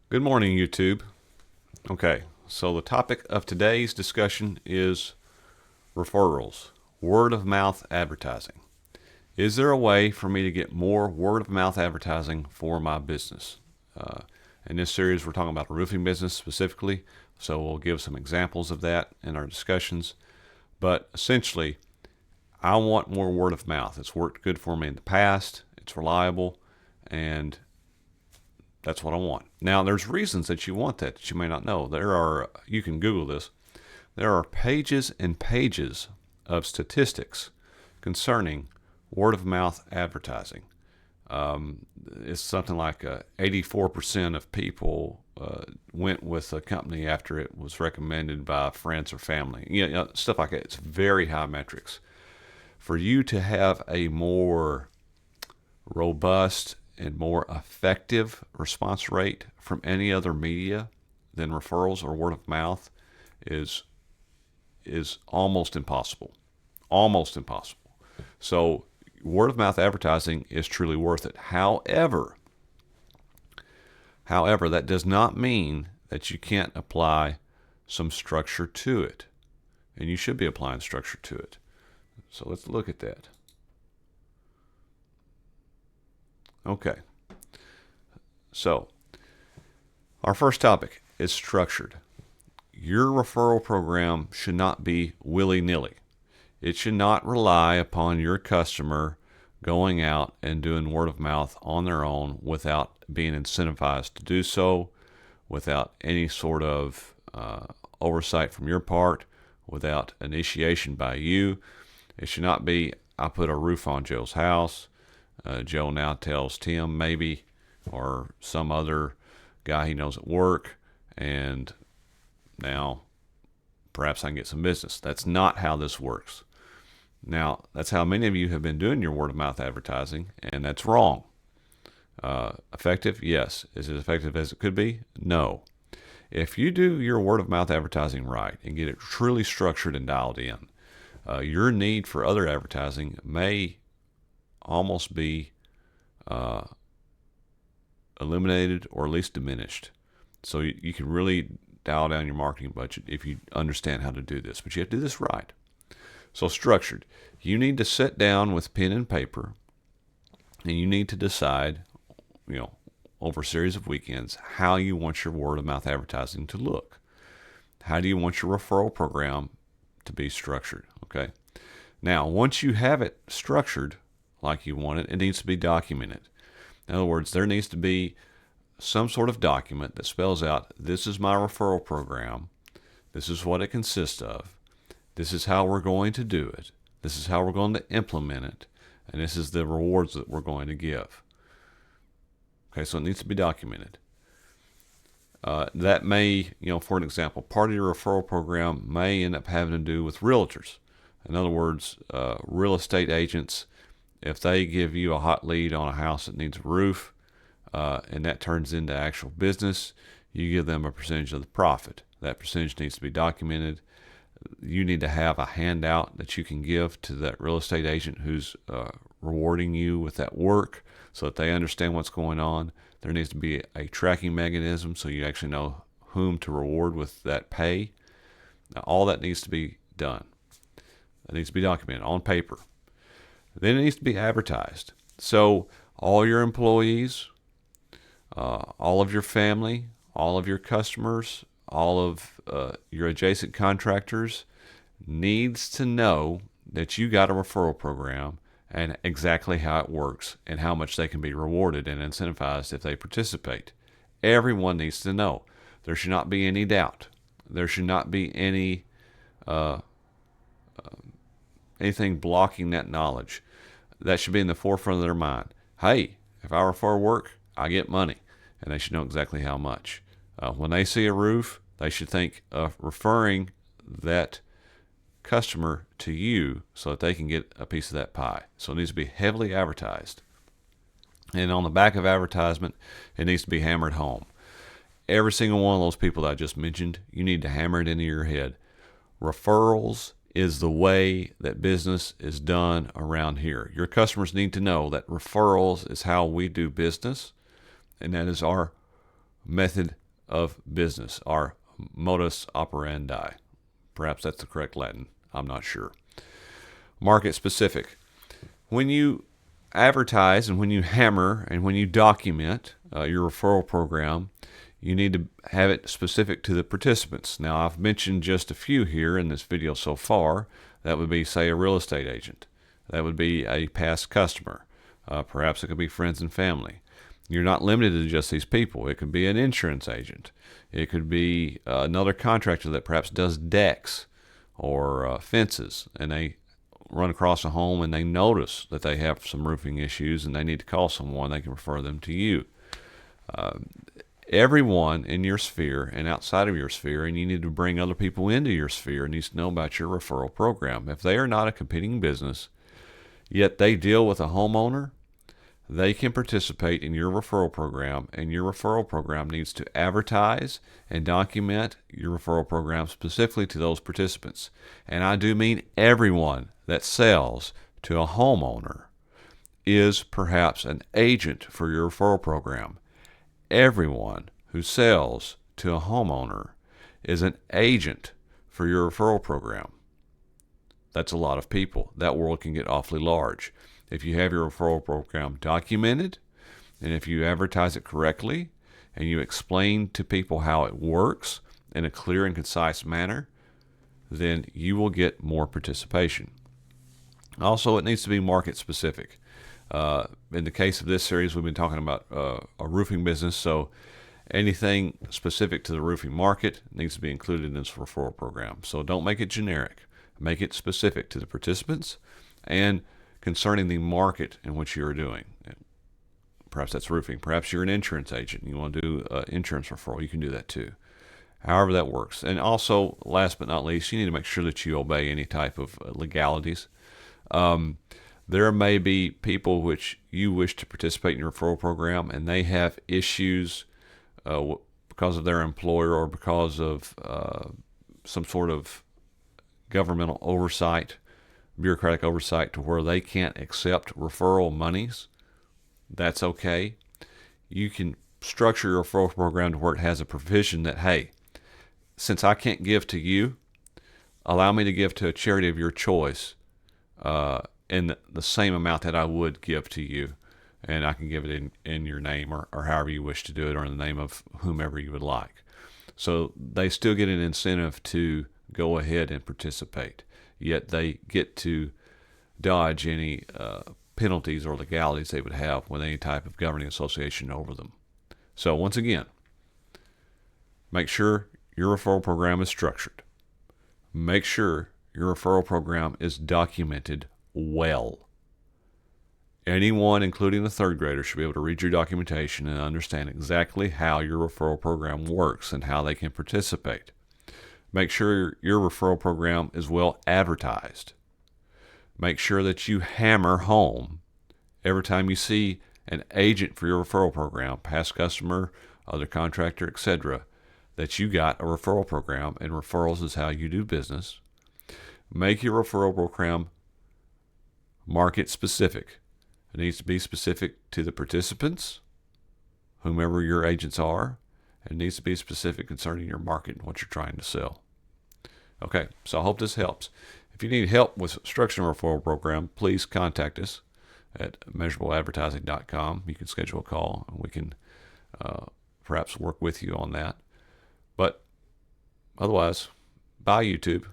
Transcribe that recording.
Good morning, YouTube. Okay, so the topic of today's discussion is referrals, word of mouth advertising. Is there a way for me to get more word of mouth advertising for my business? Uh, in this series, we're talking about a roofing business specifically, so we'll give some examples of that in our discussions. But essentially, I want more word of mouth. It's worked good for me in the past, it's reliable, and that's what I want. Now, there's reasons that you want that you may not know. You can Google this. There are pages and pages of statistics concerning word of mouth advertising. It's something like 84% of people went with a company after it was recommended by friends or family. Stuff like that. It's very high metrics. For you to have a more robust and more effective response rate from any other media than referrals or word of mouth is almost impossible. Almost impossible. So word of mouth advertising is truly worth it. However, that does not mean that you can't apply some structure to it. And you should be applying structure to it. So let's look at that. Okay. So, our first topic is structured. Your referral program should not be willy-nilly. It should not rely upon your customer going out and doing word of mouth on their own without being incentivized to do so, without any sort of oversight from your part, without initiation by you. It should not be, I put a roof on Joe's house. Joe now tells Tim maybe, or some other guy he knows at work, and now perhaps I can get some business. That's not how this works. Now, that's how many of you have been doing your word of mouth advertising, and that's wrong. Effective? Yes. Is it effective as it could be? No. If you do your word of mouth advertising right and get it truly structured and dialed in, your need for other advertising may almost be eliminated or at least diminished. So you can really dial down your marketing budget if you understand how to do this, but you have to do this right. So structured, you need to sit down with pen and paper, and you need to decide, over a series of weekends, how you want your word of mouth advertising to look. How do you want your referral program to be structured? Okay. Now, once you have it structured like you want it, it needs to be documented. In other words, there needs to be some sort of document that spells out, this is my referral program, this is what it consists of, this is how we're going to do it, this is how we're going to implement it, and this is the rewards that we're going to give. Okay, so it needs to be documented. That may, for an example, part of your referral program may end up having to do with realtors. In other words, real estate agents, if they give you a hot lead on a house that needs a roof, and that turns into actual business, you give them a percentage of the profit. That percentage needs to be documented. You need to have a handout that you can give to that real estate agent who's rewarding you with that work so that they understand what's going on. There needs to be a tracking mechanism so you actually know whom to reward with that pay. Now, all that needs to be done. It needs to be documented on paper. Then it needs to be advertised. So all your employees, all of your family, all of your customers, all of your adjacent contractors needs to know that you got a referral program and exactly how it works and how much they can be rewarded and incentivized if they participate. Everyone needs to know. There should not be any doubt. There should not be anything blocking that knowledge. That should be in the forefront of their mind. Hey, if I refer work, I get money, and they should know exactly how much. When they see a roof, they should think of referring that customer to you so that they can get a piece of that pie. So it needs to be heavily advertised. And on the back of advertisement, it needs to be hammered home. Every single one of those people that I just mentioned, you need to hammer it into your head. Referrals is the way that business is done around here. Your customers need to know that referrals is how we do business, and that is our method of business, our modus operandi. Perhaps that's the correct Latin. I'm not sure. Market specific. When you advertise and when you hammer and when you document your referral program, you need to have it specific to the participants. Now, I've mentioned just a few here in this video so far. That would be, say, a real estate agent. That would be a past customer. Perhaps it could be friends and family. You're not limited to just these people. It could be an insurance agent. It could be another contractor that perhaps does decks or fences, and they run across a home and they notice that they have some roofing issues and they need to call someone. They can refer them to you. Everyone in your sphere and outside of your sphere, and you need to bring other people into your sphere, needs to know about your referral program. If they are not a competing business, yet they deal with a homeowner, they can participate in your referral program, and your referral program needs to advertise and document your referral program specifically to those participants. And I do mean everyone that sells to a homeowner is perhaps an agent for your referral program. Everyone who sells to a homeowner is an agent for your referral program. That's a lot of people. That world can get awfully large. If you have your referral program documented, and if you advertise it correctly, and you explain to people how it works in a clear and concise manner, then you will get more participation. Also, it needs to be market specific. In the case of this series, we've been talking about a roofing business, so anything specific to the roofing market needs to be included in this referral program. So don't make it generic. Make it specific to the participants and concerning the market in which you are doing. Perhaps that's roofing. Perhaps you're an insurance agent and you want to do insurance referral. You can do that too. However that works. And also, last but not least, you need to make sure that you obey any type of legalities. There may be people which you wish to participate in your referral program, and they have issues because of their employer or because of some sort of governmental oversight, bureaucratic oversight, to where they can't accept referral monies. That's okay. You can structure your referral program to where it has a provision that, hey, since I can't give to you, allow me to give to a charity of your choice in the same amount that I would give to you, and I can give it in your name or however you wish to do it, or in the name of whomever you would like. So they still get an incentive to go ahead and participate, yet they get to dodge any penalties or legalities they would have with any type of governing association over them. So once again, make sure your referral program is structured. Make sure your referral program is documented well. Anyone, including the third grader, should be able to read your documentation and understand exactly how your referral program works and how they can participate. Make sure your referral program is well advertised. Make sure that you hammer home every time you see an agent for your referral program, past customer, other contractor, etc., that you got a referral program, and referrals is how you do business. Make your referral program market specific. It needs to be specific to the participants, whomever your agents are. It needs to be specific concerning your market and what you're trying to sell. Okay, so I hope this helps. If you need help with structuring a referral program, please contact us at measurableadvertising.com. You can schedule a call, and we can perhaps work with you on that. But otherwise, bye YouTube.